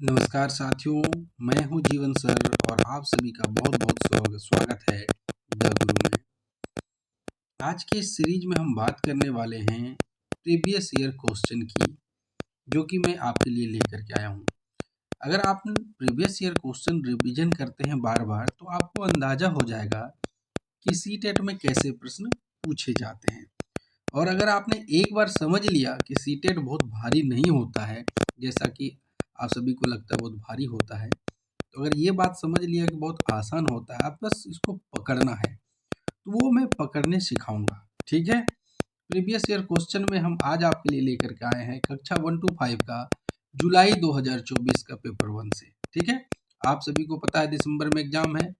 नमस्कार साथियों, मैं हूं जीवन सर और आप सभी का बहुत बहुत स्वागत है द गुरु में। आज के इस सीरीज में हम बात करने वाले हैं प्रीवियस ईयर क्वेश्चन की, जो कि मैं आपके लिए लेकर के आया हूं। अगर आप प्रीवियस ईयर क्वेश्चन रिवीजन करते हैं बार बार तो आपको अंदाजा हो जाएगा कि सीटेट में कैसे प्रश्न पूछे जाते हैं। और अगर आपने एक बार समझ लिया कि सीटेट बहुत भारी नहीं होता है, जैसा कि आप सभी को लगता है बहुत भारी होता है, तो अगर ये बात समझ लिया कि बहुत आसान होता है, आप बस इसको पकड़ना है, तो वो मैं पकड़ने सिखाऊंगा। ठीक है। प्रीवियस ईयर क्वेश्चन में हम आज आपके लिए लेकर के आए हैं कक्षा 1 to 5 का जुलाई 2024 का पेपर 1 से। ठीक है। आप सभी को पता है दिसंबर में एग्जाम है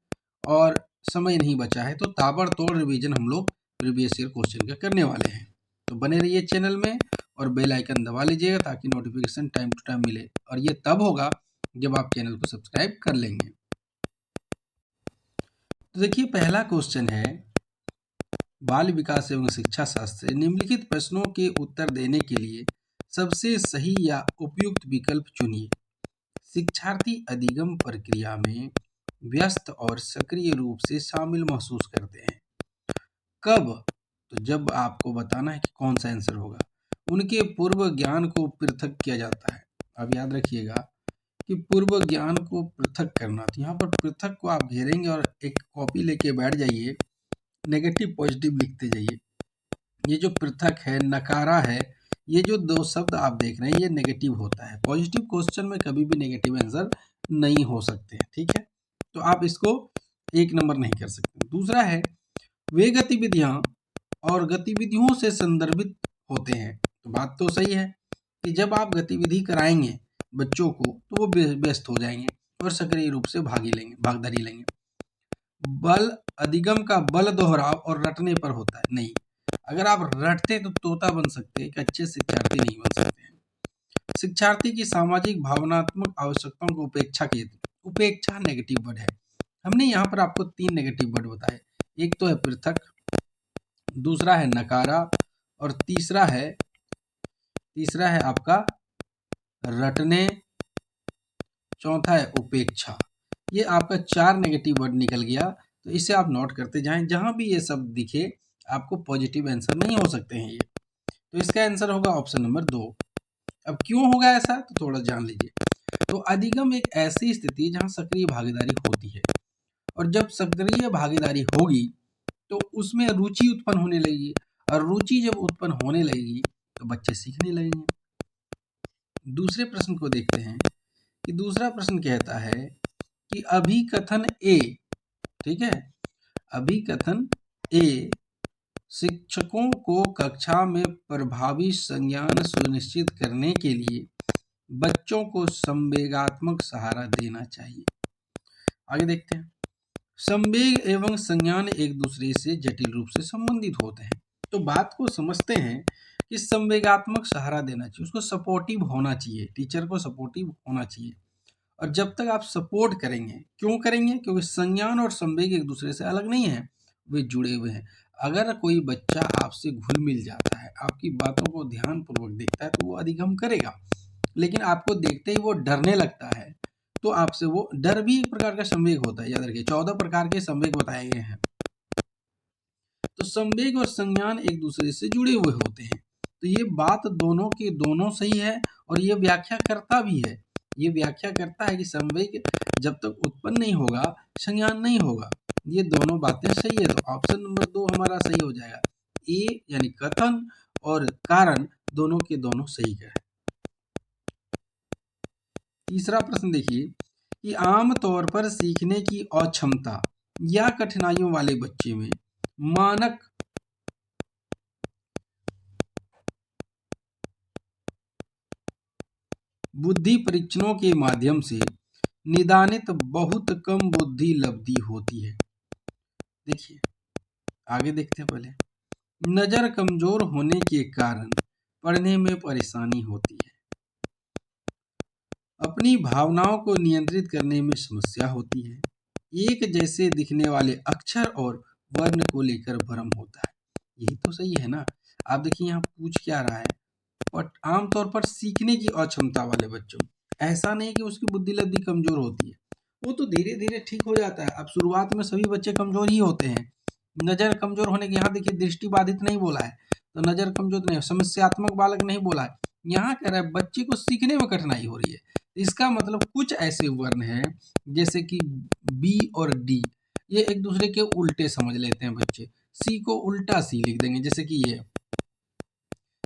और समय नहीं बचा है, तो ताबड़तोड़ रिवीजन हम लोग प्रीवियस ईयर क्वेश्चन का करने वाले हैं। तो बने रहिए चैनल में और बेल आइकन दबा लीजिएगा ताकि नोटिफिकेशन टाइम टू टाइम मिले, और ये तब होगा जब आप चैनल को सब्सक्राइब कर लेंगे। तो देखिए, पहला क्वेश्चन है बाल विकास एवं शिक्षा शास्त्र से निम्नलिखित प्रश्नों के उत्तर देने के लिए सबसे सही या उपयुक्त विकल्प चुनिए। शिक्षार्थी अधिगम प्रक्रिया में व्यस्त और सक्रिय रूप से शामिल महसूस करते हैं। कब? तो जब आपको बताना है कि कौन सा आंसर होगा। उनके पूर्व ज्ञान को पृथक किया जाता है। अब याद रखिएगा कि पूर्व ज्ञान को पृथक करना, तो यहाँ पर पृथक को आप घेरेंगे और एक कॉपी लेके बैठ जाइए, नेगेटिव पॉजिटिव लिखते जाइए। ये जो पृथक है, नकारा है, ये जो दो शब्द आप देख रहे हैं ये नेगेटिव होता है। पॉजिटिव क्वेश्चन में कभी भी नेगेटिव आंसर नहीं हो सकते हैं। ठीक है, तो आप इसको 1 नंबर नहीं कर सकते। दूसरा है वे गतिविधियां और गतिविधियों से संदर्भित होते हैं। तो बात तो सही है कि जब आप गतिविधि कराएंगे बच्चों को तो वो व्यस्त हो जाएंगे और सक्रिय रूप से भागीदारी लेंगे। बल अधिगम का बल दोहराव और रटने पर होता है। नहीं, अगर आप रटते तो तोता बन सकते हैं, एक अच्छे शिक्षार्थी नहीं बन सकते हैं। शिक्षार्थी की सामाजिक भावनात्मक आवश्यकताओं को उपेक्षा की, उपेक्षा नेगेटिव वर्ड है। हमने यहाँ पर आपको 3 नेगेटिव वर्ड बताए। एक तो है पृथक, दूसरा है नकारा और तीसरा है आपका रटने, चौथा है उपेक्षा। ये आपका 4 नेगेटिव वर्ड निकल गया। तो इसे आप नोट करते जाएं, जहां भी ये शब्द दिखे आपको पॉजिटिव आंसर नहीं हो सकते हैं ये। तो इसका आंसर होगा ऑप्शन नंबर 2। अब क्यों होगा ऐसा, तो थोड़ा जान लीजिए। तो अधिगम एक ऐसी स्थिति जहां सक्रिय भागीदारी होती है, और जब सक्रिय भागीदारी होगी तो उसमें रुचि उत्पन्न होने लगेगी, और रुचि जब उत्पन्न होने लगेगी तो बच्चे सीखने लगेंगे। दूसरे प्रश्न को देखते हैं कि दूसरा प्रश्न कहता है कि अभिकथन ए, ठीक है, अभिकथन ए शिक्षकों को कक्षा में प्रभावी संज्ञान सुनिश्चित करने के लिए बच्चों को संवेगात्मक सहारा देना चाहिए। आगे देखते हैं। संवेग एवं संज्ञान एक दूसरे से जटिल रूप से संबंधित होते हैं। तो बात को समझते हैं कि संवेगात्मक सहारा देना चाहिए, उसको सपोर्टिव होना चाहिए, टीचर को सपोर्टिव होना चाहिए। और जब तक आप सपोर्ट करेंगे, क्यों करेंगे? क्योंकि संज्ञान और संवेग एक दूसरे से अलग नहीं है, वे जुड़े हुए हैं। अगर कोई बच्चा आपसे घुल मिल जाता है, आपकी बातों को ध्यानपूर्वक देखता है, तो वो अधिगम करेगा। लेकिन आपको देखते ही वो डरने लगता है, तो आपसे वो डर भी एक प्रकार का संवेग होता है। याद रखिए 14 प्रकार के संवेग बताए गए हैं। तो संवेग और संज्ञान एक दूसरे से जुड़े हुए होते हैं। तो ये बात दोनों की दोनों सही है, और ये व्याख्या करता भी है। ये व्याख्या करता है कि संवेग जब तक उत्पन्न नहीं होगा संज्ञान नहीं होगा। ये दोनों बातें सही है, तो ऑप्शन नंबर 2 हमारा सही हो जाएगा। ए यानी कथन और कारण दोनों के दोनों सही है। तीसरा प्रश्न देखिए कि आमतौर पर सीखने की अक्षमता या कठिनाइयों वाले बच्चे में मानक बुद्धि परीक्षणों के माध्यम से निदानित बहुत कम बुद्धि लब्धि होती है। देखिए आगे देखते हैं। पहले नजर कमजोर होने के कारण पढ़ने में परेशानी होती है, अपनी भावनाओं को नियंत्रित करने में समस्या होती है, एक जैसे दिखने वाले अक्षर और वर्ण को लेकर भ्रम होता है। यही तो सही है ना। आप देखिए यहाँ पूछ क्या रहा है, और आमतौर पर सीखने की अक्षमता वाले बच्चों, ऐसा नहीं कि उसकी बुद्धि लब्धि कमजोर होती है, वो तो धीरे धीरे ठीक हो जाता है। अब शुरुआत में सभी बच्चे कमजोर ही होते हैं। नजर कमजोर होने के, यहाँ देखिए दृष्टि बाधित नहीं बोला है, तो नजर कमजोर नहीं, समस्यात्मक बालक नहीं बोला है, यहाँ कह रहा है बच्चे को सीखने में कठिनाई हो रही है। इसका मतलब कुछ ऐसे वर्ण हैं जैसे कि बी और डी, ये एक दूसरे के उल्टे समझ लेते हैं बच्चे। सी को उल्टा सी लिख देंगे, जैसे कि ये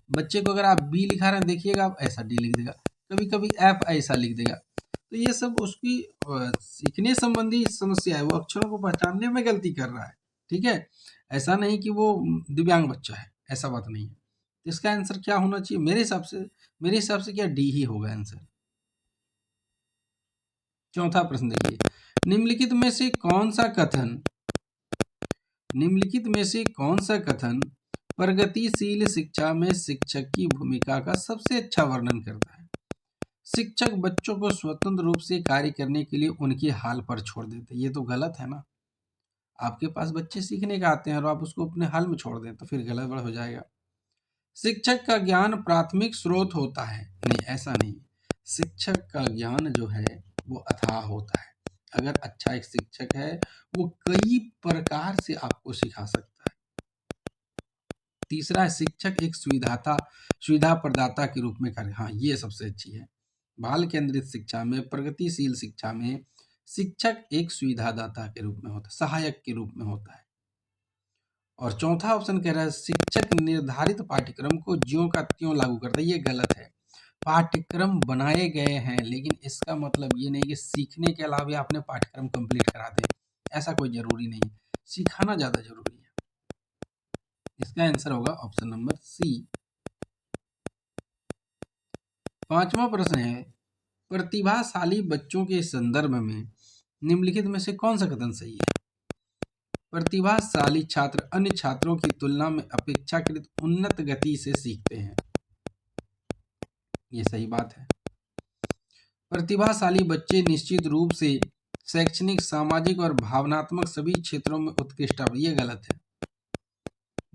बच्चे को अगर आप बी लिखा रहे हैं देखिएगा आप ऐसा डी लिख देगा, कभी कभी एफ ऐसा लिख देगा। तो ये सब उसकी सीखने संबंधी समस्या है, वो अक्षरों को पहचानने में गलती कर रहा है। ठीक है, ऐसा नहीं कि वो दिव्यांग बच्चा है, ऐसा बात नहीं है। तो इसका आंसर क्या होना चाहिए मेरे हिसाब से क्या डी ही होगा आंसर। चौथा प्रश्न देखिए, निम्नलिखित में से कौन सा कथन निम्नलिखित में से कौन सा कथन प्रगतिशील शिक्षा में शिक्षक की भूमिका का सबसे अच्छा वर्णन करता है? शिक्षक बच्चों को स्वतंत्र रूप से कार्य करने के लिए उनके हाल पर छोड़ देते। ये तो गलत है ना। आपके पास बच्चे सीखने का आते हैं और आप उसको अपने हाल में छोड़ दें तो फिर गलत हो जाएगा। शिक्षक का ज्ञान प्राथमिक स्रोत होता है, नहीं ऐसा नहीं। शिक्षक का ज्ञान जो है वो अथाह होता है। अगर अच्छा एक शिक्षक है वो कई प्रकार से आपको सिखा सकता है। तीसरा है, शिक्षक एक सुविधा प्रदाता के रूप में कार्य, हाँ ये सबसे अच्छी है। बाल केंद्रित शिक्षा में, प्रगतिशील शिक्षा में शिक्षक एक सुविधादाता के रूप में होता है, सहायक के रूप में होता है। और चौथा ऑप्शन कह रहा है शिक्षक निर्धारित पाठ्यक्रम को ज्यों का त्यों लागू करता है। ये गलत है। पाठ्यक्रम बनाए गए हैं लेकिन इसका मतलब ये नहीं कि सीखने के अलावा आपने पाठ्यक्रम कंप्लीट करा दें, ऐसा कोई जरूरी नहीं। सिखाना ज्यादा जरूरी है। इसका आंसर होगा ऑप्शन नंबर सी। पांचवा प्रश्न है, प्रतिभाशाली बच्चों के संदर्भ में निम्नलिखित में से कौन सा कथन सही है? प्रतिभाशाली छात्र अन्य छात्रों की तुलना में अपेक्षाकृत उन्नत गति से सीखते हैं। ये सही बात है। प्रतिभाशाली बच्चे निश्चित रूप से शैक्षणिक, सामाजिक और भावनात्मक सभी क्षेत्रों में उत्कृष्ट है। ये गलत है।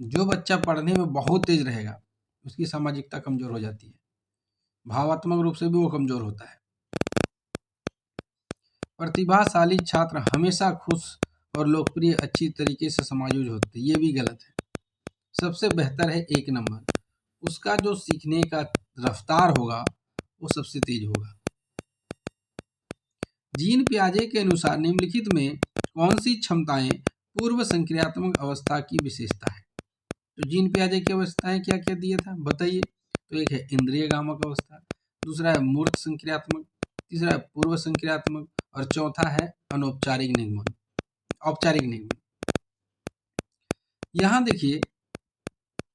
जो बच्चा पढ़ने में बहुत तेज रहेगा उसकी सामाजिकता कमजोर हो जाती है, भावात्मक रूप से भी वो कमजोर होता है। प्रतिभाशाली छात्र हमेशा खुश और लोकप्रिय अच्छी तरीके से समायोजित होते हैं। ये भी गलत है। सबसे बेहतर है 1 नंबर, उसका जो सीखने का रफ्तार होगा वो सबसे तेज होगा। जीन पियाजे के अनुसार निम्नलिखित में कौन सी क्षमताएं पूर्व संक्रियात्मक अवस्था की विशेषता है? तो जीन पियाजे की अवस्थाएं क्या क्या दिया था बताइए। तो एक है इंद्रिय गामक अवस्था, दूसरा है मूर्त संक्रियात्मक, तीसरा है पूर्व संक्रियात्मक और चौथा है अनौपचारिक निगमन, औपचारिक निगमन। यहाँ देखिए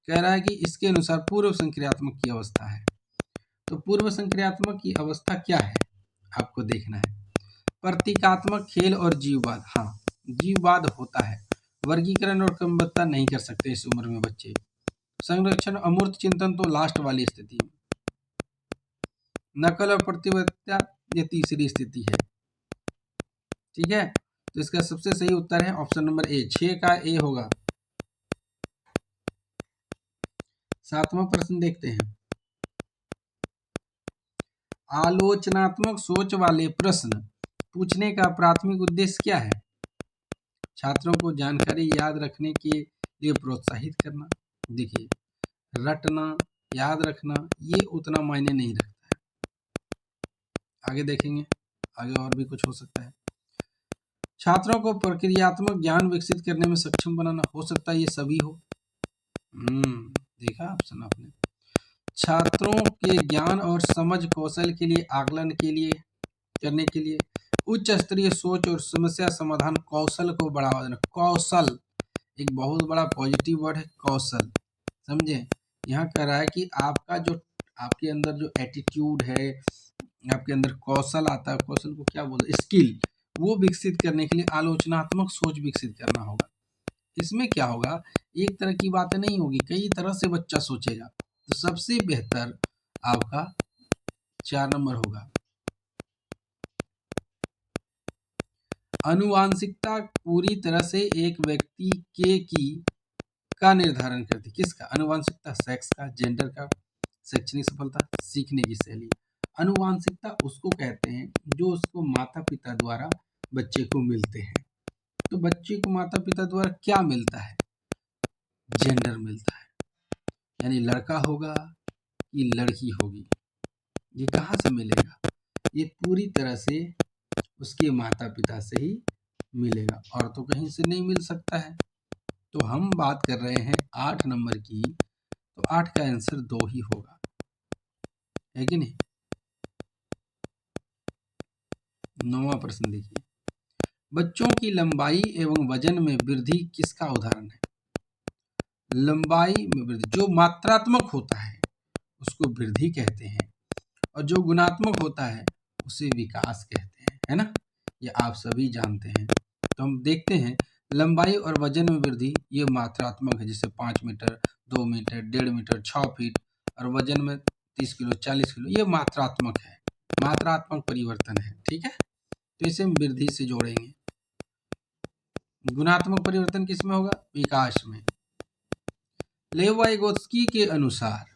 कह रहा है कि इसके अनुसार पूर्व संक्रियात्मक की अवस्था है। तो पूर्व संक्रियात्मक की अवस्था क्या है आपको देखना है। प्रतीकात्मक खेल और जीववाद, हाँ जीववाद होता है। वर्गीकरण और क्रमबद्धता नहीं कर सकते इस उम्र में बच्चे। संरक्षण अमूर्त चिंतन तो लास्ट वाली स्थिति में। नकल और प्रतिबद्धता ये तीसरी स्थिति है। ठीक है, तो इसका सबसे सही उत्तर है ऑप्शन नंबर ए, 6 का ए होगा। 7वां प्रश्न देखते हैं, आलोचनात्मक सोच वाले प्रश्न पूछने का प्राथमिक उद्देश्य क्या है? छात्रों को जानकारी याद रखने के लिए प्रोत्साहित करना। देखिए रटना, याद रखना ये उतना मायने नहीं रखता है। आगे देखेंगे, आगे और भी कुछ हो सकता है। छात्रों को प्रक्रियात्मक ज्ञान विकसित करने में सक्षम बनाना, हो सकता है ये सभी हो। देखा ऑप्शन आपने। छात्रों के ज्ञान और समझ कौशल के लिए, आकलन के लिए करने के लिए उच्च स्तरीय सोच और समस्या समाधान कौशल को बढ़ावा देना। कौशल एक बहुत बड़ा पॉजिटिव वर्ड है, कौशल, समझे। यहाँ कह रहा है कि आपका जो आपके अंदर जो एटीट्यूड है, आपके अंदर कौशल आता है, कौशल को क्या बोलते हैं, स्किल, वो विकसित करने के लिए आलोचनात्मक सोच विकसित करना होगा। इसमें क्या होगा, एक तरह की बातें नहीं होगी, कई तरह से बच्चा सोचेगा। तो सबसे बेहतर आपका 4 नंबर होगा। अनुवांशिकता पूरी तरह से एक व्यक्ति के की का निर्धारण करती है। किसका? अनुवांशिकता, सेक्स का, जेंडर का, शैक्षणिक सफलता, सीखने की शैली। अनुवांशिकता उसको कहते हैं जो उसको माता पिता द्वारा बच्चे को मिलते हैं। तो बच्चे को माता पिता द्वारा क्या मिलता है? जेंडर मिलता है, यानी लड़का होगा कि लड़की होगी। ये कहाँ से मिलेगा? ये पूरी तरह से उसके माता पिता से ही मिलेगा, और तो कहीं से नहीं मिल सकता है। तो हम बात कर रहे हैं 8 नंबर की, तो 8 का आंसर 2 ही होगा, है कि नहीं। 9वां प्रश्न देखिए, बच्चों की लंबाई एवं वजन में वृद्धि किसका उदाहरण है? लंबाई में वृद्धि, जो मात्रात्मक होता है उसको वृद्धि कहते हैं, और जो गुणात्मक होता है उसे विकास कहते हैं, है ना। ये आप सभी जानते हैं। तो हम देखते हैं, लंबाई और वजन में वृद्धि ये मात्रात्मक है, जैसे 5 मीटर, 2 मीटर, 1.5 मीटर, 6 फीट, और वजन में 30 किलो, 40 किलो, ये मात्रात्मक है, मात्रात्मक परिवर्तन है, ठीक है। तो इसे हम वृद्धि से जोड़ेंगे। गुणात्मक परिवर्तन किसमें होगा? विकास में। लेव वाइगोत्स्की के अनुसार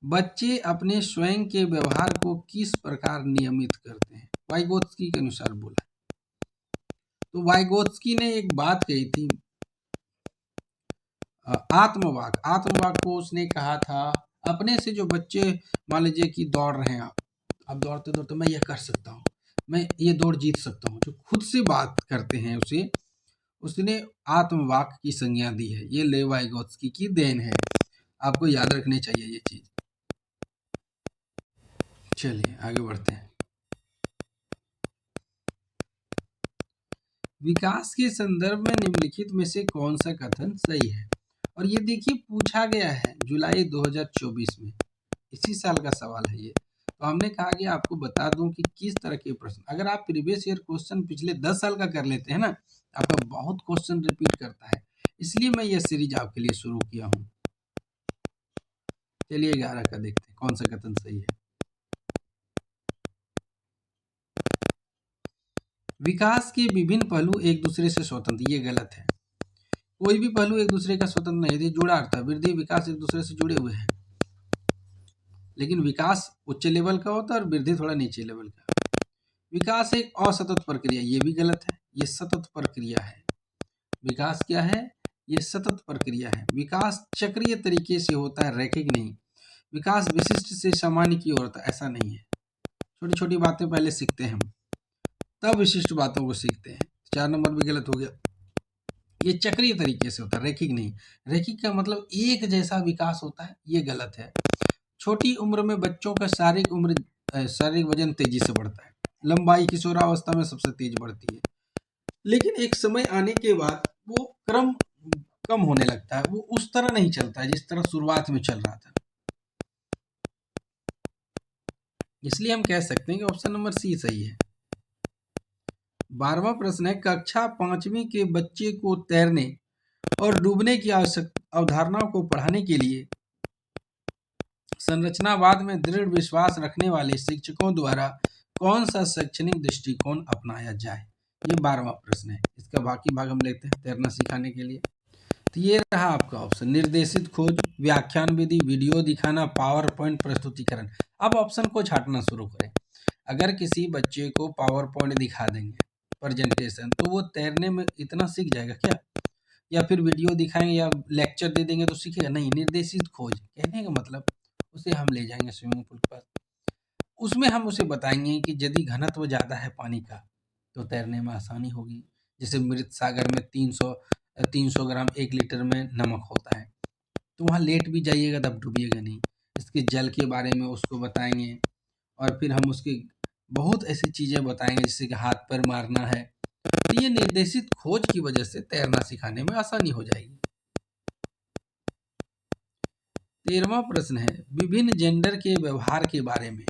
बच्चे अपने स्वयं के व्यवहार को किस प्रकार नियमित करते हैं? वाइगोत्स्की के अनुसार बोला। तो वाइगोत्स्की ने एक बात कही थी, आत्मवाक। आत्मवाक को उसने कहा था, अपने से जो बच्चे मान लीजिए कि दौड़ रहे हैं, आप दौड़ते दौड़ते मैं ये कर सकता हूँ, मैं ये दौड़ जीत सकता हूँ, जो खुद से बात करते हैं उसे उसने आत्मवाक की संज्ञा दी है। ये लेव वाइगोत्स्की की देन है, आपको याद रखनी चाहिए ये चीज। चलिए आगे बढ़ते हैं। विकास के संदर्भ में निम्नलिखित में से कौन सा कथन सही है? और ये देखिए पूछा गया है जुलाई 2024 में, इसी साल का सवाल है ये। तो हमने कहा कि आपको बता दूं कि किस तरह के प्रश्न, अगर आप प्रीवियस ईयर क्वेश्चन पिछले 10 साल का कर लेते हैं ना, आपका बहुत क्वेश्चन रिपीट करता है, इसलिए मैं ये सीरीज आपके लिए शुरू किया हूँ। चलिए 11 का देखते हैं कौन सा कथन सही है। विकास के विभिन्न पहलू एक दूसरे से स्वतंत्र, ये गलत है। कोई भी पहलू एक दूसरे का स्वतंत्र नहीं, जुड़ा अर्थ है। वृद्धि विकास एक दूसरे से जुड़े हुए हैं, लेकिन विकास उच्च लेवल का होता है और वृद्धि थोड़ा नीचे लेवल का। विकास एक असतत प्रक्रिया, ये भी गलत है, ये सतत प्रक्रिया है। विकास क्या है? ये सतत प्रक्रिया है। विकास चक्रीय तरीके से होता है, रैखिक नहीं। विकास विशिष्ट से सामान्य की ओर होता है, ऐसा नहीं है। छोटी छोटी बातें पहले सीखते हैं हम, तब विशिष्ट बातों को सीखते हैं। 4 नंबर भी गलत हो गया। ये चक्रीय तरीके से होता है, रैखिक नहीं। रैखिक का मतलब एक जैसा विकास होता है, ये गलत है। छोटी उम्र में बच्चों का शारीरिक वजन तेजी से बढ़ता है। लंबाई किशोरावस्था में सबसे तेज बढ़ती है, लेकिन एक समय आने के बाद वो क्रम कम होने लगता है, वो उस तरह नहीं चलता है जिस तरह शुरुआत में चल रहा था। इसलिए हम कह सकते हैं कि ऑप्शन नंबर सी सही है। 12वां प्रश्न है, कक्षा 5वीं के बच्चे को तैरने और डूबने की अवधारणाओं को पढ़ाने के लिए संरचनावाद में दृढ़ विश्वास रखने वाले शिक्षकों द्वारा कौन सा शैक्षणिक दृष्टिकोण अपनाया जाए? ये 12वां प्रश्न है। इसका बाकी भाग हम लेते हैं तैरना सिखाने के लिए। तो ये रहा आपका ऑप्शन, निर्देशित खोज, व्याख्यान विधि, वीडियो दिखाना, पावर पॉइंट प्रस्तुतिकरण। अब ऑप्शन को छांटना शुरू करें। अगर किसी बच्चे को पावर पॉइंट दिखा देंगे प्रेजेंटेशन, तो वो तैरने में इतना सीख जाएगा क्या? या फिर वीडियो दिखाएंगे या लेक्चर दे देंगे तो सीखेगा? नहीं। निर्देशित खोज कहने का मतलब, उसे हम ले जाएंगे स्विमिंग पूल के पास, उसमें हम उसे बताएंगे कि यदि घनत्व ज़्यादा है पानी का तो तैरने में आसानी होगी। जैसे मृत सागर में 300 ग्राम 1 लीटर में नमक होता है, तो वहाँ लेट भी जाइएगा तब डूबिएगा नहीं। इसके जल के बारे में उसको बताएंगे, और फिर हम उसके बहुत ऐसी चीज़ें बताएंगे जैसे कि हाथ पैर मारना है। तो ये निर्देशित खोज की वजह से तैरना सिखाने में आसानी हो जाएगी। 13वां प्रश्न है, विभिन्न जेंडर के व्यवहार के बारे में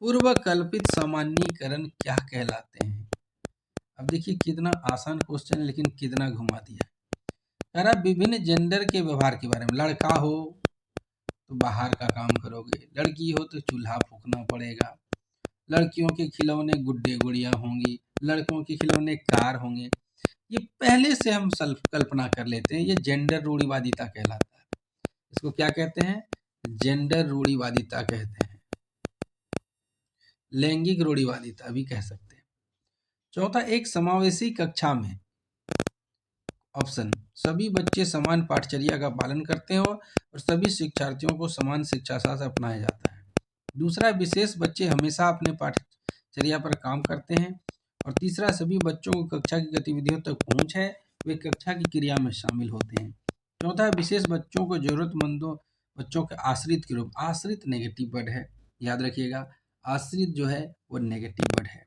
पूर्व कल्पित सामान्यीकरण क्या कहलाते हैं? अब देखिए कितना आसान क्वेश्चन है, लेकिन कितना घुमा दिया। कह रहा विभिन्न जेंडर के व्यवहार के बारे में, लड़का हो तो बाहर का काम करोगे, लड़की हो तो चूल्हा फूकना पड़ेगा, लड़कियों के खिलौने गुड्डे गुड़िया होंगी, लड़कों के खिलौने कार होंगे। ये पहले से हम कल्पना कर लेते हैं, ये जेंडर रूढ़िवादिता कहलाता है। इसको क्या कहते हैं? जेंडर रूढ़िवादिता कहते हैं, लैंगिक रूढ़िवादिता भी कह सकते हैं। चौथा, एक समावेशी कक्षा में, ऑप्शन सभी बच्चे समान पाठचर्या का पालन करते हो और सभी शिक्षार्थियों को समान शिक्षा शास्त्र अपनाया जाता है। दूसरा, विशेष बच्चे हमेशा अपने पाठचर्या पर काम करते हैं। और तीसरा, सभी बच्चों को कक्षा की गतिविधियों तक पहुंच है, वे कक्षा की क्रिया में शामिल होते हैं। चौथा, विशेष बच्चों को जरूरतमंदों बच्चों के आश्रित के रूप, आश्रित नेगेटिव वर्ड है, याद रखिएगा, आश्रित जो है वो नेगेटिव वर्ड है।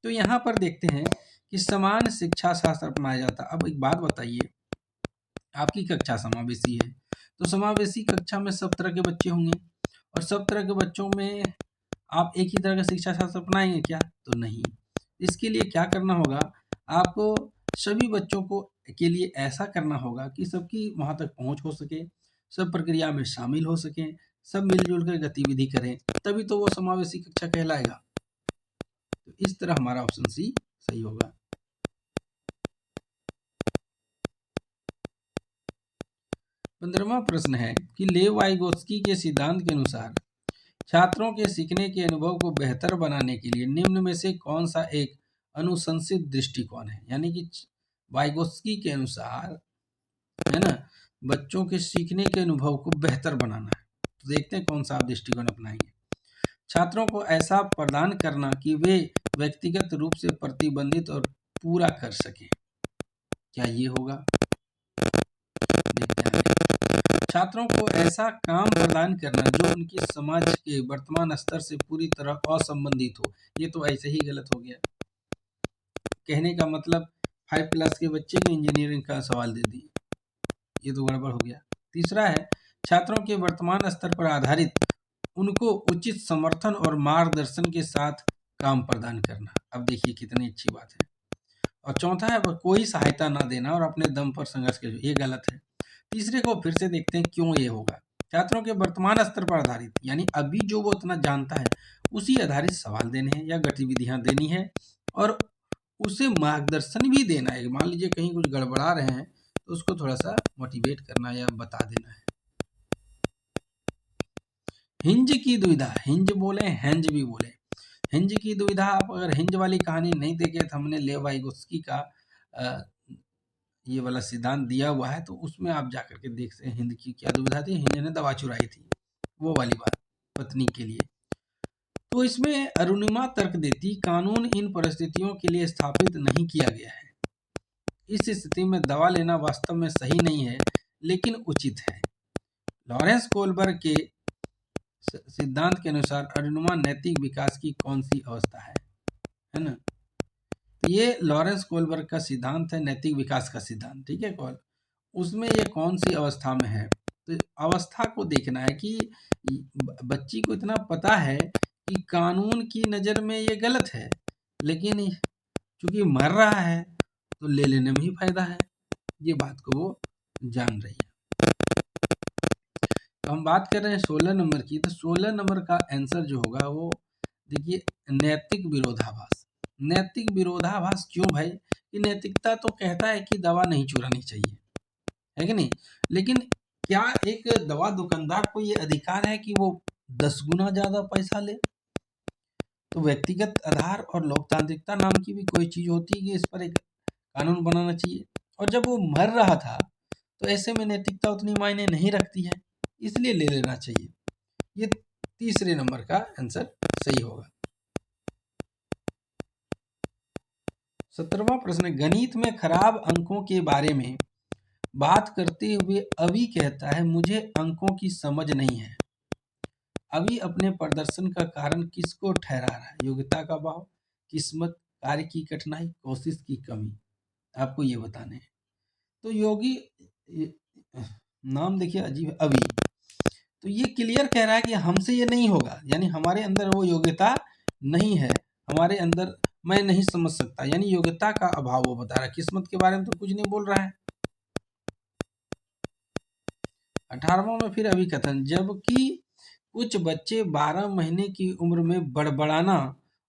तो यहाँ पर देखते हैं कि समान शिक्षा शास्त्र अपनाया जाता। अब एक बात बताइए, आपकी कक्षा समावेशी है तो समावेशी कक्षा में सब तरह के बच्चे होंगे और सब तरह के बच्चों में आप एक ही तरह का शिक्षा शास्त्र अपनाएंगे क्या? तो नहीं। इसके लिए क्या करना होगा, आपको सभी बच्चों को के लिए ऐसा करना होगा कि सबकी वहां तक पहुंच हो सके, सब प्रक्रिया में शामिल हो सके, सब मिलजुल कर गतिविधि करें, तभी तो वो समावेशी कक्षा कहलाएगा। तो इस तरह हमारा ऑप्शन सी सही होगा। 15वां प्रश्न है कि लेव वाइगोत्स्की के सिद्धांत के अनुसार छात्रों के सीखने के अनुभव को बेहतर बनाने के लिए निम्न में से कौन सा एक अनुशंसित दृष्टिकोण है? यानी कि वाइगोत्स्की के अनुसार, है ना, बच्चों के सीखने के अनुभव को बेहतर बनाना है। तो देखते हैं कौन सा आप दृष्टिकोण अपनाएंगे। छात्रों को ऐसा प्रदान करना कि वे व्यक्तिगत रूप से प्रतिबंधित और पूरा कर सकें, क्या ये होगा? देखते हैं। छात्रों को ऐसा काम प्रदान करना जो उनकी समाज के वर्तमान स्तर से पूरी तरह असंबंधित हो, ये तो ऐसे ही गलत हो गया। कहने का मतलब 5+ के बच्चे को इंजीनियरिंग का सवाल दे दिए, ये तो गड़बड़ हो गया। तीसरा है, छात्रों के वर्तमान स्तर पर आधारित उनको उचित समर्थन और मार्गदर्शन के साथ काम प्रदान करना। अब देखिए कितनी अच्छी बात है। और चौथा है, कोई सहायता ना देना और अपने दम पर संघर्ष कर, ये गलत है। तीसरे को फिर से देखते हैं क्यों ये होगा। छात्रों के वर्तमान स्तर पर आधारित, यानी अभी जो वो उतना जानता है उसी आधारित सवाल देने हैं या गतिविधियां देनी है और उसे मार्गदर्शन भी देना है। मान लीजिए कहीं कुछ गड़बड़ा रहे हैं तो उसको थोड़ा सा मोटिवेट करना या बता देना है। हिंज की दुविधा, हिंज बोले हेंज भी बोले, हिंज की दुविधा, आप अगर हिंज वाली कहानी नहीं देखे तो हमने लेव वाइगोत्स्की का ये वाला सिद्धांत दिया हुआ है, तो उसमें आप जाकर के देख सकते हैं हिंद की क्या दुविधा थी, हिंद ने दवा चुराई थी, वो वाली बात पत्नी के लिए। तो इसमें अरुणिमा तर्क देती, कानून इन परिस्थितियों के लिए स्थापित नहीं किया गया है, इस स्थिति में दवा लेना वास्तव में सही नहीं है लेकिन उचित है। लॉरेंस कोलबर्ग के सिद्धांत के अनुसार अरुणिमा नैतिक विकास की कौन सी अवस्था है ना? तो ये लॉरेंस कोलबर्ग का सिद्धांत है, नैतिक विकास का सिद्धांत, ठीक है कॉल, उसमें ये कौन सी अवस्था में है? तो अवस्था को देखना है कि बच्ची को इतना पता है कि कानून की नज़र में ये गलत है, लेकिन चूंकि मर रहा है तो ले लेने में ही फायदा है, ये बात को वो जान रही है। तो हम बात कर रहे हैं 16 नंबर की, तो 16 नंबर का आंसर जो होगा वो देखिए नैतिक विरोधाभास। नैतिक विरोधाभास क्यों भाई? कि नैतिकता तो कहता है कि दवा नहीं चुरानी चाहिए, है कि नहीं, लेकिन क्या एक दवा दुकानदार को ये अधिकार है कि वो 10 गुना ज्यादा पैसा ले? तो व्यक्तिगत आधार और लोकतांत्रिकता नाम की भी कोई चीज होती है कि इस पर एक कानून बनाना चाहिए। और जब वो मर रहा था तो ऐसे में नैतिकता उतनी मायने नहीं रखती है, इसलिए ले लेना चाहिए। ये तीसरे नंबर का आंसर सही होगा। 17वां प्रश्न, गणित में खराब अंकों के बारे में बात करते हुए अभी कहता है मुझे अंकों की समझ नहीं है। अभी अपने प्रदर्शन का कारण किसको ठहरा रहा है? योग्यता का अभाव, किस्मत, कार्य की कठिनाई, कोशिश की कमी, आपको ये बताने हैं। तो योगी नाम देखिए अजीब है, अभी तो ये क्लियर कह रहा है कि हमसे ये नहीं होगा, यानी हमारे अंदर वो योग्यता नहीं है, हमारे अंदर मैं नहीं समझ सकता, यानी योग्यता का अभाव वो बता रहा है। किस्मत के बारे में तो कुछ नहीं बोल रहा है। 18वां में फिर अभी कथन, जबकि कुछ बच्चे 12 महीने की उम्र में बड़बड़ाना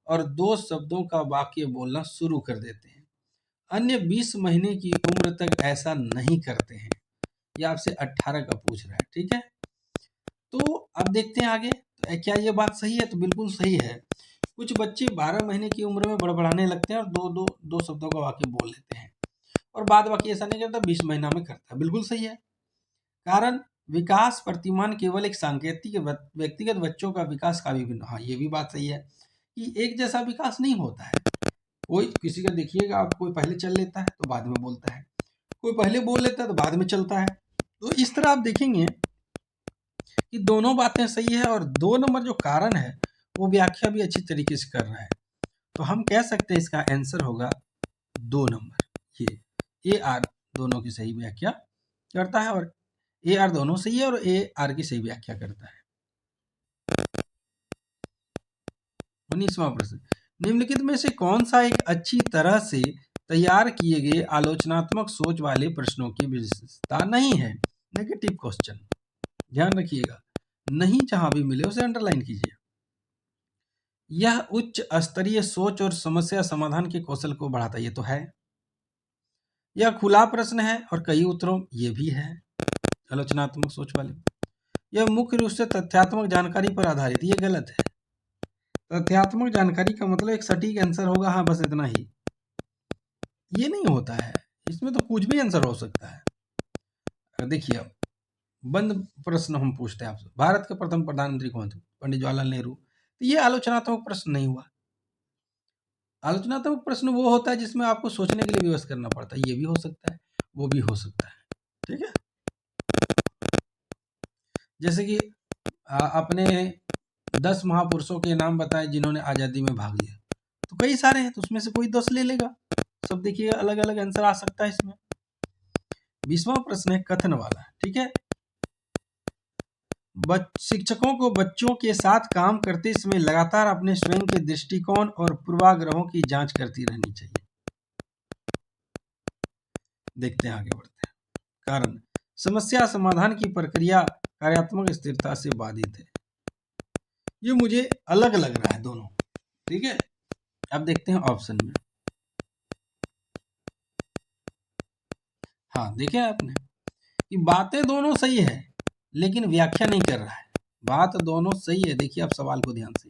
और 2 शब्दों का वाक्य बोलना शुरू कर देते हैं, अन्य 20 महीने की उम्र तक ऐसा नहीं करते हैं। ये आपसे 18 का पूछ रहा है, ठीक है। तो अब देखते हैं आगे, तो क्या ये बात सही है? तो बिल्कुल सही है। कुछ बच्चे 12 महीने की उम्र में बड़बड़ाने लगते हैं और दो शब्दों का वाक्य बोल लेते हैं, और बाद बाकी ऐसा नहीं करता, 20 महीना में करता है। बिल्कुल सही है। कारण विकास प्रतिमान केवल एक सांकेतिक व्यक्तिगत बच्चों का विकास का भी भिन्न। हाँ, ये भी बात सही है कि एक जैसा विकास नहीं होता है। कोई किसी का देखिएगा आप, कोई पहले चल लेता है तो बाद में बोलता है, कोई पहले बोल लेता है तो बाद में चलता है। तो इस तरह आप देखेंगे कि दोनों बातें सही है, और 2 नंबर जो कारण है वो व्याख्या भी अच्छी तरीके से कर रहा है। तो हम कह सकते हैं इसका आंसर होगा 2 नंबर। ये ए आर दोनों की सही व्याख्या करता है, और ए आर दोनों सही है और ए आर की सही व्याख्या करता है। 19वां प्रश्न, निम्नलिखित में से कौन सा एक अच्छी तरह से तैयार किए गए आलोचनात्मक सोच वाले प्रश्नों की विशेषता नहीं है? नेगेटिव क्वेश्चन, ध्यान रखिएगा, नहीं जहां भी मिले उसे अंडरलाइन कीजिए। यह उच्च स्तरीय सोच और समस्या समाधान के कौशल को बढ़ाता है, ये तो है। यह खुला प्रश्न है और कई उत्तरों, ये भी है आलोचनात्मक सोच वाले। यह मुख्य रूप से तथ्यात्मक जानकारी पर आधारित, ये गलत है। तथ्यात्मक जानकारी का मतलब एक सटीक आंसर होगा, हाँ बस इतना ही, ये नहीं होता है। इसमें तो कुछ भी आंसर हो सकता है। देखिए अब बंद प्रश्न हम पूछते हैं आपसे, भारत के प्रथम प्रधानमंत्री कौन थे? पंडित जवाहरलाल नेहरू। तो ये आलोचनात्मक प्रश्न नहीं हुआ। आलोचनात्मक प्रश्न वो होता है जिसमें आपको सोचने के लिए विवश करना पड़ता है, ये भी हो सकता है, वो भी हो सकता है, ठीक है। जैसे कि अपने 10 महापुरुषों के नाम बताए जिन्होंने आज़ादी में भाग लिया, तो कई सारे हैं, तो उसमें से कोई 10 ले लेगा। सब देखिए अलग अलग आंसर आ सकता है इसमें। 20वां प्रश्न है कथन वाला, ठीक है। शिक्षकों को बच्चों के साथ काम करते समय लगातार अपने स्वयं के दृष्टिकोण और पूर्वाग्रहों की जांच करती रहनी चाहिए। देखते हैं, आगे बढ़ते हैं। कारण समस्या समाधान की प्रक्रिया कार्यात्मक स्थिरता से बाधित है। ये मुझे अलग लग रहा है दोनों, ठीक है। अब देखते हैं ऑप्शन में। हाँ, देखे आपने कि बातें दोनों सही है लेकिन व्याख्या नहीं कर रहा है। बात दोनों सही है, देखिए आप सवाल को ध्यान से,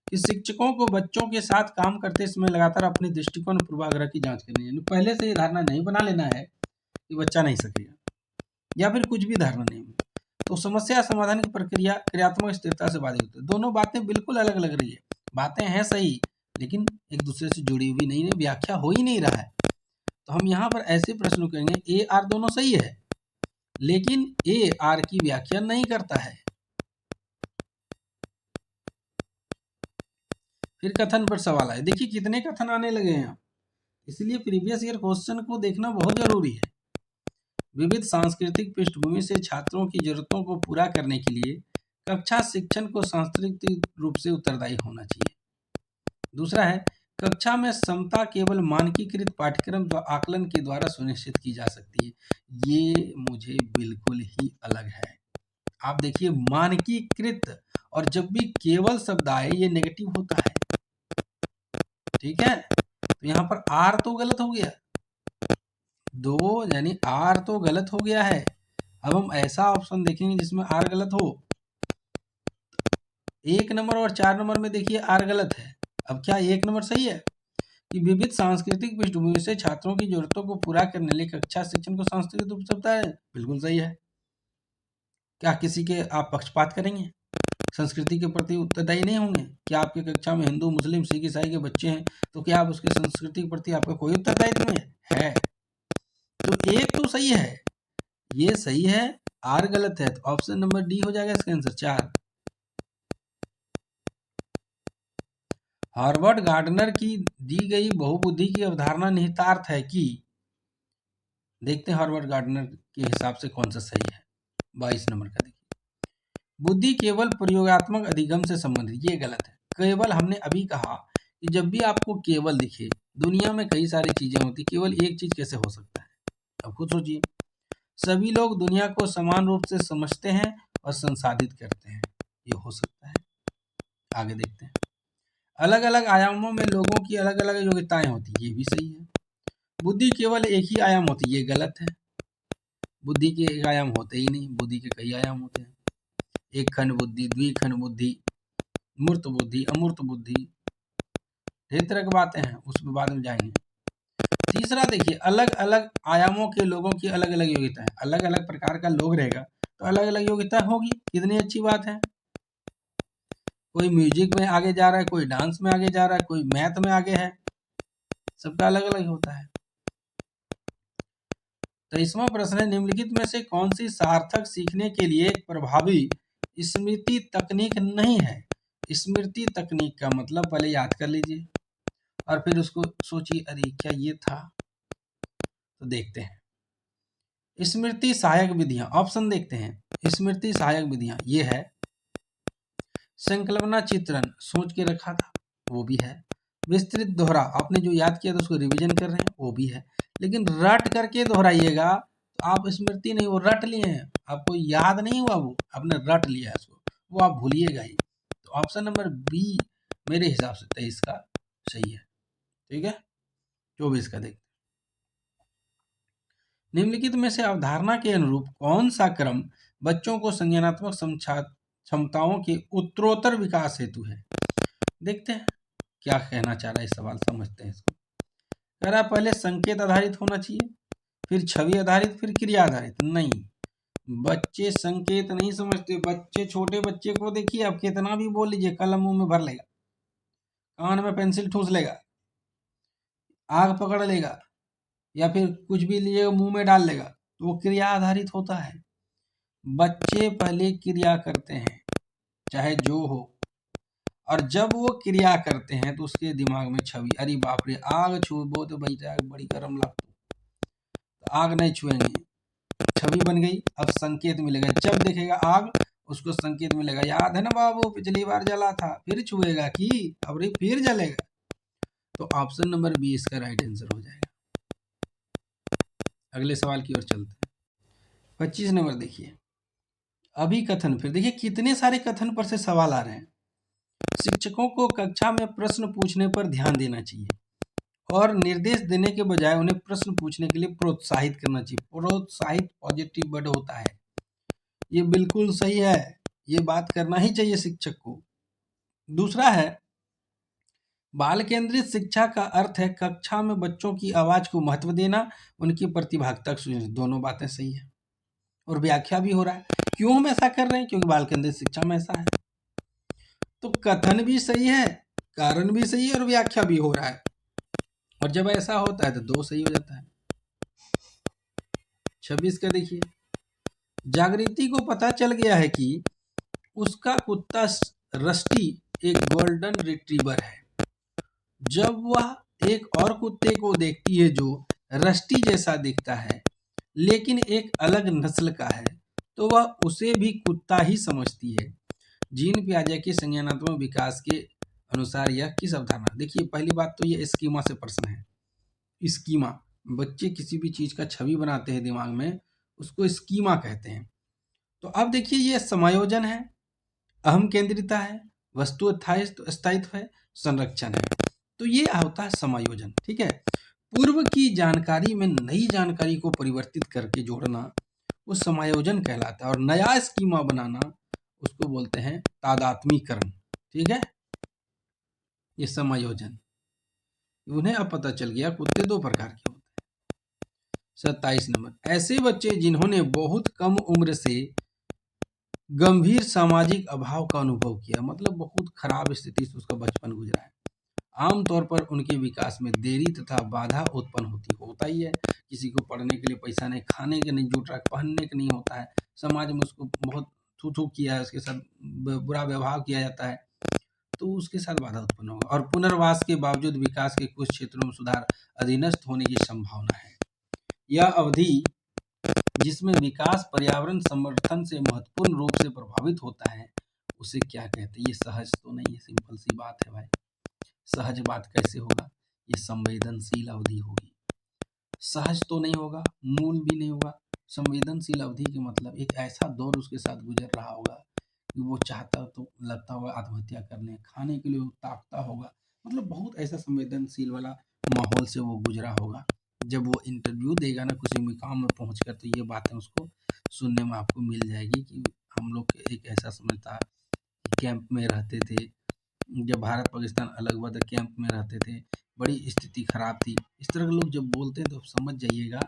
कि शिक्षकों को बच्चों के साथ काम करते समय लगातार अपने दृष्टिकोण पूर्वाग्रह की जांच करनी है। पहले से ये धारणा नहीं बना लेना है कि बच्चा नहीं सकेगा, या फिर कुछ भी धारणा नहीं। तो समस्या समाधान की प्रक्रिया क्रियात्मक स्थिरता से बाधित होती है। दोनों बातें बिल्कुल अलग लग रही है, बातें हैं सही लेकिन एक दूसरे से जुड़ी हुई नहीं है, व्याख्या हो ही नहीं रहा है। तो हम यहाँ पर ऐसे प्रश्न करेंगे, ए आर दोनों सही है लेकिन ए आर की व्याख्या नहीं करता है। फिर कथन पर सवाल आए, देखिए कितने कथन आने लगे हैं, इसलिए प्रीवियस ईयर क्वेश्चन को देखना बहुत जरूरी है। विविध सांस्कृतिक पृष्ठभूमि से छात्रों की जरूरतों को पूरा करने के लिए कक्षा शिक्षण को सांस्कृतिक रूप से उत्तरदायी होना चाहिए। दूसरा है, कक्षा में समता केवल मानकीकृत पाठ्यक्रम व आकलन के द्वारा सुनिश्चित की जा सकती है। ये मुझे बिल्कुल ही अलग है। आप देखिए मानकीकृत, और जब भी केवल शब्द आए ये नेगेटिव होता है, ठीक है। तो यहाँ पर आर तो गलत हो गया, दो यानी आर तो गलत हो गया है। अब हम ऐसा ऑप्शन देखेंगे जिसमें आर गलत हो। 1 नंबर और 4 नंबर में देखिए आर गलत है। अब क्या 1 नंबर सही है कि विविध सांस्कृतिक पृष्ठभूमि से छात्रों की जरूरतों को पूरा करने के लिए कक्षा शिक्षण को सांस्कृतिक रूप से है? बिल्कुल सही है। क्या किसी के आप पक्षपात करेंगे? संस्कृति के प्रति उत्तरदायी नहीं होंगे? क्या आपकी कक्षा में हिंदू मुस्लिम सिख ईसाई के बच्चे हैं तो क्या आप उसकी संस्कृति के प्रति आपका कोई उत्तरदायित्व नहीं है? तो एक तो सही है, ये सही है, आर गलत है, तो ऑप्शन नंबर डी हो जाएगा इसका आंसर 4। हार्वर्ड गार्डनर की दी गई बहुबुद्धि की अवधारणा निहितार्थ है कि, देखते हैं हार्वर्ड गार्डनर के हिसाब से कौन सा सही है। 22 नंबर का देखिए, बुद्धि केवल प्रयोगात्मक अधिगम से संबंधित, ये गलत है। केवल हमने अभी कहा कि जब भी आपको केवल दिखे, दुनिया में कई सारी चीजें होती, केवल एक चीज कैसे हो सकता है? अब खुद सोचिए, सभी लोग दुनिया को समान रूप से समझते हैं और संसाधित करते हैं, ये हो सकता है। आगे देखते हैं, अलग अलग आयामों में लोगों की अलग अलग योग्यताएं होती, ये भी सही है। बुद्धि केवल एक ही आयाम होती, ये गलत है। बुद्धि के एक आयाम होते ही नहीं, बुद्धि के कई आयाम होते हैं। एक खंड बुद्धि, द्विखंड बुद्धि, मूर्त बुद्धि, अमूर्त बुद्धि, ढेर तरह की बातें हैं, उसमें बाद में जाएंगे। तीसरा देखिए, अलग अलग आयामों के लोगों की अलग अलग योग्यता है। अलग अलग प्रकार का लोग रहेगा तो अलग अलग योग्यता होगी, कितनी अच्छी बात है। कोई म्यूजिक में आगे जा रहा है, कोई डांस में आगे जा रहा है, कोई मैथ में आगे है, सबका अलग अलग होता है। 23वां प्रश्न है, निम्नलिखित में से कौन सी सार्थक सीखने के लिए एक प्रभावी स्मृति तकनीक नहीं है। स्मृति तकनीक का मतलब पहले याद कर लीजिए और फिर उसको सोचिए, अरे क्या ये था। तो देखते हैं स्मृति सहायक विधियां, ऑप्शन देखते हैं। स्मृति सहायक विधियां ये है, संकल्पना चित्रण, सोच के रखा था, वो भी है। विस्तृत दोहरा, आपने जो याद किया था उसको रिवीजन कर रहे हैं, वो भी है। लेकिन रट करके दोहराइएगा तो आप स्मृति नहीं, वो रट लिए हैं, आपको याद नहीं हुआ, वो आपने रट लिया है उसको, वो आप भूलिएगा ही। तो ऑप्शन नंबर बी मेरे हिसाब से 23 का सही है। ठीक है, 24 का देखते। निम्नलिखित में से अवधारणा के अनुरूप कौन सा क्रम बच्चों को संज्ञानात्मक क्षमताओं के उत्तरोत्तर विकास हेतु है। देखते हैं क्या कहना चाह रहा है इस सवाल, समझते हैं इसको। कह रहा है पहले संकेत आधारित होना चाहिए, फिर छवि आधारित, फिर क्रिया आधारित। नहीं, बच्चे संकेत नहीं समझते। बच्चे, छोटे बच्चे को देखिए, आप कितना भी बोल लीजिए, कलम मुंह में भर लेगा, कान में पेंसिल ठूस लेगा, आग पकड़ लेगा, या फिर कुछ भी लिए मुंह में डाल लेगा, तो वो क्रिया आधारित होता है। बच्चे पहले क्रिया करते हैं, चाहे जो हो, और जब वो क्रिया करते हैं तो उसके दिमाग में छवि, अरे बाप रे आग छूबो तो भाई आग बड़ी गर्म लगती, तो आग नहीं छुएंगे, छवि बन गई। अब संकेत मिलेगा, जब देखेगा आग उसको संकेत मिलेगा, याद है ना बाबू पिछली बार जला था, फिर छुएगा कि अब रे फिर जलेगा। तो ऑप्शन नंबर बी इसका राइट आंसर हो जाएगा। अगले सवाल की ओर चलते हैं। 25 नंबर देखिए, अभिकथन। फिर देखिए कितने सारे कथन पर से सवाल आ रहे हैं। शिक्षकों को कक्षा में प्रश्न पूछने पर ध्यान देना चाहिए और निर्देश देने के बजाय उन्हें प्रश्न पूछने के लिए प्रोत्साहित करना चाहिए। प्रोत्साहित पॉजिटिव वर्ड होता है, ये बिल्कुल सही है, ये बात करना ही चाहिए शिक्षक को। दूसरा है, बाल केंद्रित शिक्षा का अर्थ है कक्षा में बच्चों की आवाज को महत्व देना, उनकी प्रतिभागिता सुनिश्चित। दोनों बातें सही है और व्याख्या भी हो रहा है। क्यों हम ऐसा कर रहे हैं? क्योंकि बाल केंद्रित शिक्षा में ऐसा है। तो कथन भी सही है, कारण भी सही है और व्याख्या भी हो रहा है, और जब ऐसा होता है तो दो सही हो जाता है। 26 का देखिए, जागृति को पता चल गया है कि उसका कुत्ता रस्टी एक गोल्डन रिट्रीवर है। जब वह एक और कुत्ते को देखती है जो रस्टी जैसा दिखता है लेकिन एक अलग नस्ल का है, तो वह उसे भी कुत्ता ही समझती है। जीन पियाजे के संज्ञानात्मक विकास के अनुसार यह किस अवधारणा। देखिए पहली बात तो ये स्कीमा से प्रश्न है। स्कीमा, बच्चे किसी भी चीज का छवि बनाते हैं दिमाग में, उसको स्कीमा कहते हैं। तो अब देखिए ये समायोजन है, अहम केंद्रिता है, वस्तु स्थायित्व है, संरक्षण है। तो ये होता है समायोजन। ठीक है, पूर्व की जानकारी में नई जानकारी को परिवर्तित करके जोड़ना वो समायोजन कहलाता है, और नया स्कीमा बनाना उसको बोलते हैं तादात्मीकरण। ठीक है, ये समायोजन। उन्हें अब पता चल गया कुत्ते दो प्रकार के होते हैं। 27 नंबर, ऐसे बच्चे जिन्होंने बहुत कम उम्र से गंभीर सामाजिक अभाव का अनुभव किया, मतलब बहुत खराब स्थिति से उसका बचपन गुजरा है, आमतौर पर उनके विकास में देरी तथा बाधा उत्पन्न होता ही है। किसी को पढ़ने के लिए पैसा नहीं, खाने के नहीं जुट रहा, पहनने के नहीं होता है, समाज में उसको बहुत थू थू किया है, उसके साथ बुरा व्यवहार किया जाता है, तो उसके साथ बाधा उत्पन्न होगा। और पुनर्वास के बावजूद विकास के कुछ क्षेत्रों में सुधार अधीनस्थ होने की संभावना है। यह अवधि जिसमें विकास पर्यावरण समर्थन से महत्वपूर्ण रूप से प्रभावित होता है, उसे क्या कहते हैं? ये सहज तो नहीं है, सिंपल सी बात है भाई, सहज बात कैसे होगा? ये संवेदनशील अवधि होगी। सहज तो नहीं होगा, मूल भी नहीं होगा। संवेदनशील अवधि के मतलब एक ऐसा दौर उसके साथ गुजर रहा होगा कि वो चाहता तो लगता होगा आत्महत्या करने, खाने के लिए वो ताकता होगा, मतलब बहुत ऐसा संवेदनशील वाला माहौल से वो गुजरा होगा, जब वो इंटरव्यू देगा ना किसी मुकाम में पहुंचकर, तो ये बातें उसको सुनने में आपको मिल जाएगी कि हम लोग एक ऐसा समय था कि कैंप में रहते थे, जब भारत पाकिस्तान अलग हुआ था कैंप में रहते थे, बड़ी स्थिति खराब थी। इस तरह के लोग जब बोलते हैं तो समझ जाइएगा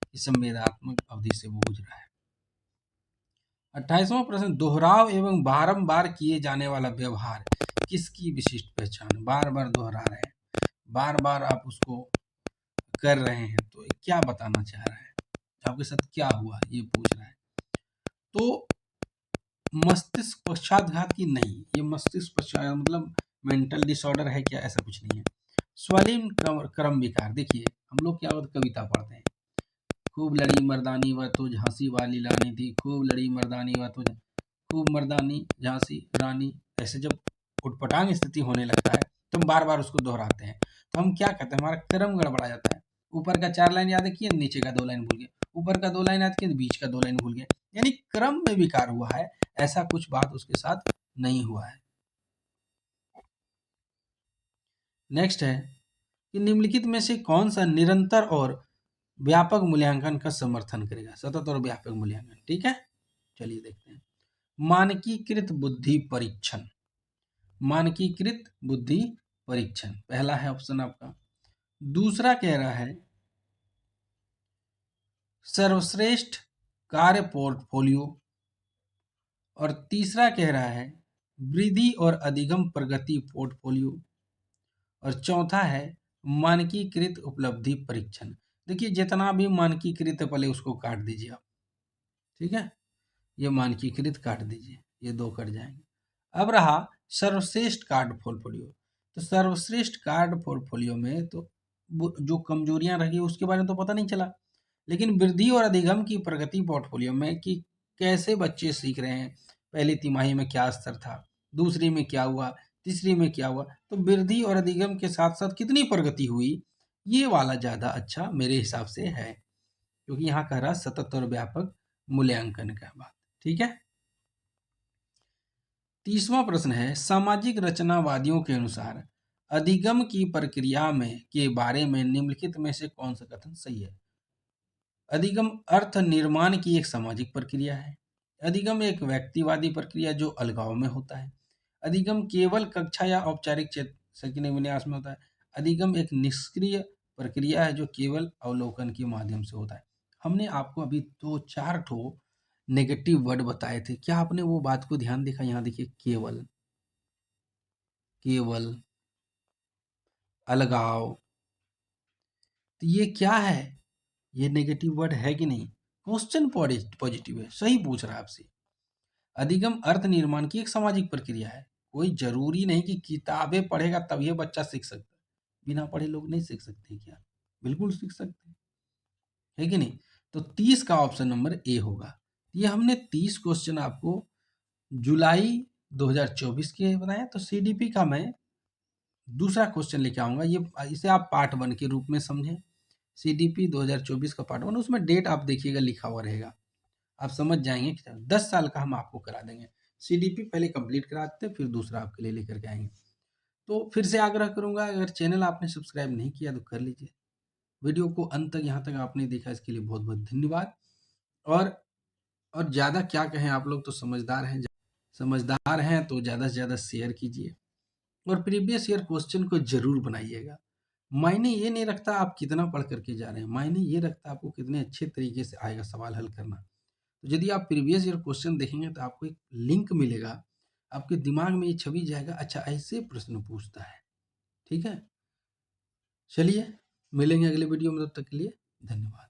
कि संवेदनात्मक अवधि से वो गुजरा है। 28वां प्रश्न, दोहराव एवं बारंबार किए जाने वाला व्यवहार किसकी विशिष्ट पहचान है? बार बार दोहरा रहे हैं, बार बार आप उसको कर रहे हैं, तो क्या बताना चाह रहा है, आपके साथ क्या हुआ, ये पूछ रहा है। तो मस्तिष्क पश्चातघात की नहीं, ये मस्तिष्क पश्चात मतलब मेंटल डिसऑर्डर है क्या? ऐसा कुछ नहीं है। स्वलिन क्रम विकार, देखिए हम लोग क्या होता कविता पढ़ते हैं, खूब लड़ी मर्दानी वह तो झांसी वाली रानी थी, खूब लड़ी मर्दानी वह तो खूब मर्दानी झांसी रानी। ऐसे जब उटपटांग स्थिति होने लगता है तो हम बार बार उसको दोहराते हैं, तो हम क्या कहते हैं, हमारा क्रम गड़बड़ा जाता है। ऊपर का 4 लाइन याद किए, नीचे का 2 लाइन भूल गए, ऊपर का 2 लाइन याद किए, बीच का 2 लाइन भूल गए, यानी क्रम में विकार हुआ है, ऐसा कुछ बात उसके साथ नहीं हुआ है। नेक्स्ट है कि निम्नलिखित में से कौन सा निरंतर और व्यापक मूल्यांकन का समर्थन करेगा? सतत और व्यापक मूल्यांकन, ठीक है, चलिए देखते हैं। मानकीकृत बुद्धि परीक्षण, मानकीकृत बुद्धि परीक्षण पहला है ऑप्शन आपका। दूसरा कह रहा है सर्वश्रेष्ठ कार्य पोर्टफोलियो, और तीसरा कह रहा है वृद्धि और अधिगम प्रगति पोर्टफोलियो, और चौथा है मानकीकृत उपलब्धि परीक्षण। देखिए जितना भी मानकीकृत है पहले उसको काट दीजिए आप, ठीक है, ये मानकीकृत काट दीजिए, ये 2 कट जाएंगे। अब रहा सर्वश्रेष्ठ कार्ड पोर्टफोलियो, तो सर्वश्रेष्ठ कार्ड पोर्टफोलियो में तो जो कमजोरियां रही उसके बारे में तो पता नहीं चला, लेकिन वृद्धि और अधिगम की प्रगति पोर्टफोलियो में कि कैसे बच्चे सीख रहे हैं, पहली तिमाही में क्या स्तर था, दूसरी में क्या हुआ, तीसरी में क्या हुआ, तो वृद्धि और अधिगम के साथ साथ कितनी प्रगति हुई, ये वाला ज़्यादा अच्छा मेरे हिसाब से है, क्योंकि यहाँ कह रहा सतत और व्यापक मूल्यांकन का बात, ठीक है। 30वां प्रश्न है सामाजिक रचनावादियों के अनुसार अधिगम की प्रक्रिया में के बारे में निम्नलिखित में से कौन सा कथन सही है? अधिगम अर्थ निर्माण की एक सामाजिक प्रक्रिया है। अधिगम एक व्यक्तिवादी प्रक्रिया जो अलगाव में होता है। अधिगम केवल कक्षा या औपचारिक शैक्षणिक विन्यास में होता है। अधिगम एक निष्क्रिय प्रक्रिया है जो केवल अवलोकन के माध्यम से होता है। हमने आपको अभी 2-4 ठो नेगेटिव वर्ड बताए थे, क्या आपने वो बात को ध्यान देखा? यहाँ देखिए केवल, केवल, अलगाव, तो ये क्या है? ये नेगेटिव वर्ड है कि नहीं? क्वेश्चन पॉजिटिव है, सही पूछ रहा है आपसे। अधिगम अर्थ निर्माण की एक सामाजिक प्रक्रिया है, कोई जरूरी नहीं कि किताबें पढ़ेगा तब ये बच्चा सीख सकता है, बिना पढ़े लोग नहीं सीख सकते क्या? बिल्कुल सीख सकते हैं, है कि नहीं? तो 30 का ऑप्शन नंबर ए होगा। ये हमने 30 क्वेश्चन आपको जुलाई 2024 के बताया, तो सीडीपी का मैं दूसरा क्वेश्चन लेके आऊंगा, ये इसे आप पार्ट 1 के रूप में समझें। सीडीपी 2024 का पार्ट 1, उसमें डेट आप देखिएगा लिखा हुआ रहेगा, आप समझ जाएंगे कि 10 साल का हम आपको करा देंगे। सीडीपी पहले कंप्लीट करा देते फिर दूसरा आपके लिए लेकर के आएंगे। तो फिर से आग्रह करूंगा, अगर चैनल आपने सब्सक्राइब नहीं किया तो कर लीजिए। वीडियो को अंत तक यहाँ तक आपने देखा, इसके लिए बहुत बहुत धन्यवाद। और और ज़्यादा क्या कहें, आप लोग तो समझदार हैं तो ज़्यादा से ज़्यादा शेयर कीजिए और प्रीवियस ईयर क्वेश्चन को जरूर बनाइएगा। मायने ये नहीं रखता आप कितना पढ़ करके जा रहे हैं, मायने ये रखता आपको कितने अच्छे तरीके से आएगा सवाल हल करना। तो यदि आप प्रीवियस ईयर क्वेश्चन देखेंगे तो आपको एक लिंक मिलेगा, आपके दिमाग में ये छवि जाएगा, अच्छा ऐसे प्रश्न पूछता है, ठीक है। चलिए मिलेंगे अगले वीडियो में, तब तक के लिए धन्यवाद।